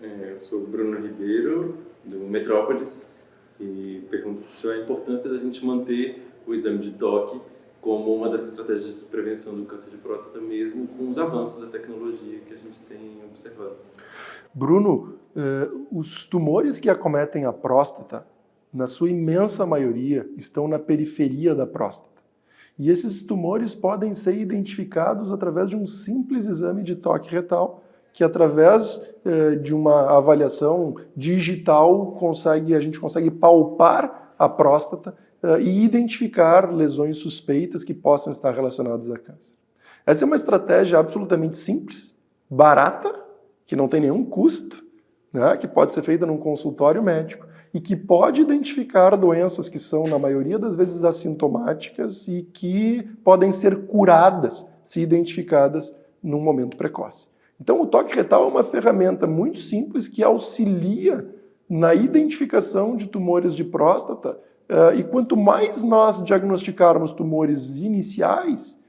Eu sou Bruno Ribeiro, do Metrópolis, e pergunto sobre a importância da gente manter o exame de toque como uma das estratégias de prevenção do câncer de próstata, mesmo com os avanços da tecnologia que a gente tem observado. Bruno, os tumores que acometem a próstata, na sua imensa maioria, estão na periferia da próstata. E esses tumores podem ser identificados através de um simples exame de toque retal, que através de uma avaliação digital a gente consegue palpar a próstata e identificar lesões suspeitas que possam estar relacionadas a câncer. Essa é uma estratégia absolutamente simples, barata, que não tem nenhum custo, né, que pode ser feita num consultório médico e que pode identificar doenças que são, na maioria das vezes, assintomáticas e que podem ser curadas se identificadas num momento precoce. Então, o toque retal é uma ferramenta muito simples que auxilia na identificação de tumores de próstata e quanto mais nós diagnosticarmos tumores iniciais,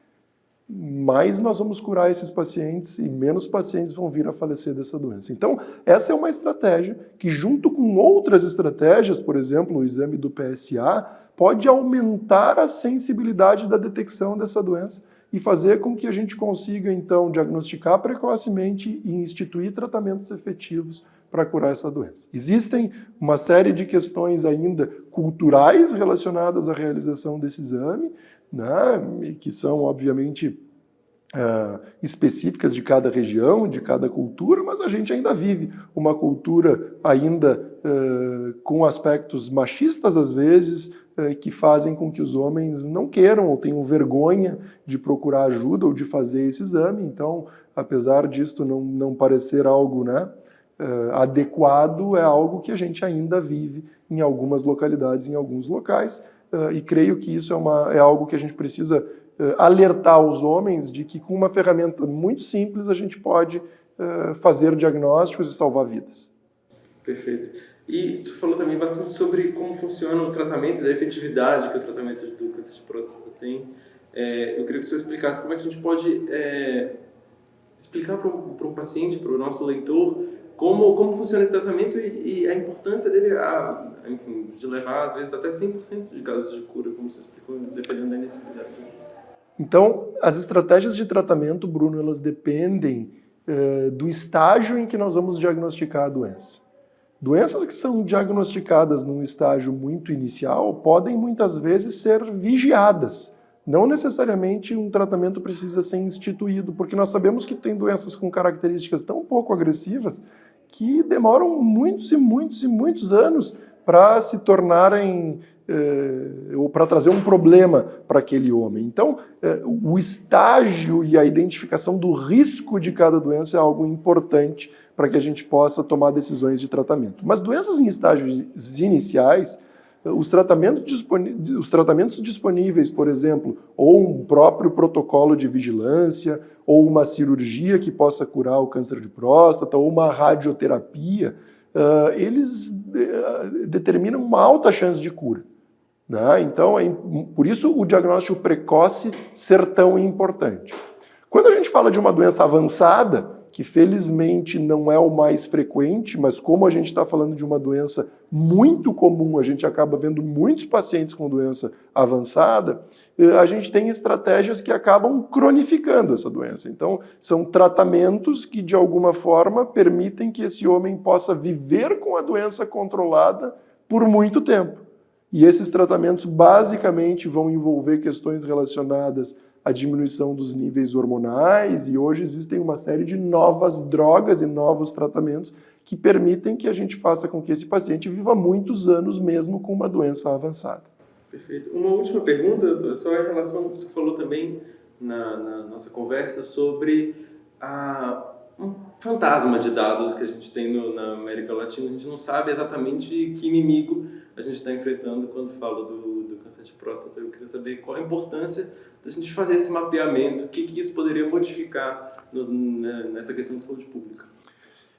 mais nós vamos curar esses pacientes e menos pacientes vão vir a falecer dessa doença. Então, essa é uma estratégia que, junto com outras estratégias, por exemplo, o exame do PSA, pode aumentar a sensibilidade da detecção dessa doença e fazer com que a gente consiga, então, diagnosticar precocemente e instituir tratamentos efetivos para curar essa doença. Existem uma série de questões ainda culturais relacionadas à realização desse exame, né, que são, obviamente, específicas de cada região, de cada cultura, mas a gente ainda vive uma cultura ainda com aspectos machistas, às vezes, que fazem com que os homens não queiram ou tenham vergonha de procurar ajuda ou de fazer esse exame. Então, apesar disto não parecer algo, né, adequado, é algo que a gente ainda vive em algumas localidades, em alguns locais, e creio que isso é algo que a gente precisa alertar os homens de que com uma ferramenta muito simples a gente pode fazer diagnósticos e salvar vidas. Perfeito. E você falou também bastante sobre como funciona o tratamento e a efetividade que o tratamento do câncer de próstata tem. Eu queria que você explicasse como é que a gente pode explicar para o paciente, para o nosso leitor, como funciona esse tratamento e a importância dele, enfim, de levar, às vezes, até 100% de casos de cura, como você explicou, dependendo da necessidade. Então, as estratégias de tratamento, Bruno, elas dependem do estágio em que nós vamos diagnosticar a doença. Doenças que são diagnosticadas num estágio muito inicial podem, muitas vezes, ser vigiadas. Não necessariamente um tratamento precisa ser instituído, porque nós sabemos que tem doenças com características tão pouco agressivas que demoram muitos e muitos e muitos anos para se tornarem ou para trazer um problema para aquele homem. Então, o estágio e a identificação do risco de cada doença é algo importante para que a gente possa tomar decisões de tratamento. Mas doenças em estágios iniciais, os tratamentos disponíveis, por exemplo, ou um próprio protocolo de vigilância, ou uma cirurgia que possa curar o câncer de próstata, ou uma radioterapia, eles determinam uma alta chance de cura. Né? Então, por isso o diagnóstico precoce ser tão importante. Quando a gente fala de uma doença avançada, que felizmente não é o mais frequente, mas como a gente está falando de uma doença muito comum, a gente acaba vendo muitos pacientes com doença avançada, a gente tem estratégias que acabam cronificando essa doença. Então, são tratamentos que, de alguma forma, permitem que esse homem possa viver com a doença controlada por muito tempo. E esses tratamentos, basicamente, vão envolver questões relacionadas a diminuição dos níveis hormonais, e hoje existem uma série de novas drogas e novos tratamentos que permitem que a gente faça com que esse paciente viva muitos anos mesmo com uma doença avançada. Perfeito. Uma última pergunta, só em relação ao que você falou também na nossa conversa sobre um fantasma de dados que a gente tem na América Latina. A gente não sabe exatamente que inimigo a gente está enfrentando quando fala do câncer de próstata. Eu queria saber qual a importância da gente fazer esse mapeamento, o que isso poderia modificar nessa questão de saúde pública.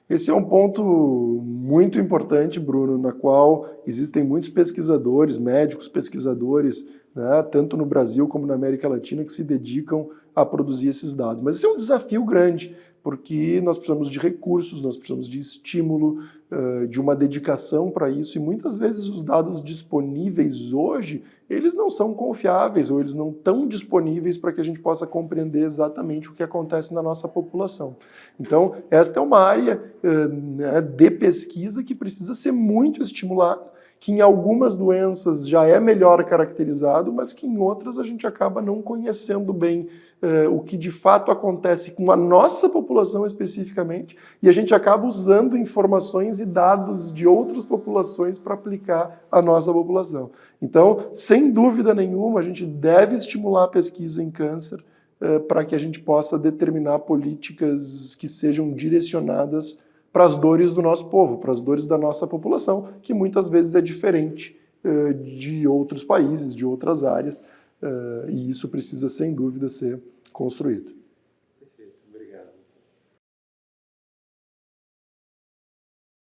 Esse é um ponto muito importante, Bruno, na qual existem muitos pesquisadores, médicos pesquisadores, né, tanto no Brasil como na América Latina, que se dedicam a produzir esses dados. Mas esse é um desafio grande, porque nós precisamos de recursos, nós precisamos de estímulo, de uma dedicação para isso, e muitas vezes os dados disponíveis hoje, eles não são confiáveis, ou eles não estão disponíveis para que a gente possa compreender exatamente o que acontece na nossa população. Então, esta é uma área de pesquisa que precisa ser muito estimulada, que em algumas doenças já é melhor caracterizado, mas que em outras a gente acaba não conhecendo bem o que de fato acontece com a nossa população especificamente, e a gente acaba usando informações e dados de outras populações para aplicar à nossa população. Então, sem dúvida nenhuma, a gente deve estimular a pesquisa em câncer para que a gente possa determinar políticas que sejam direcionadas para as dores do nosso povo, para as dores da nossa população, que muitas vezes é diferente de outros países, de outras áreas, e isso precisa, sem dúvida, ser construído.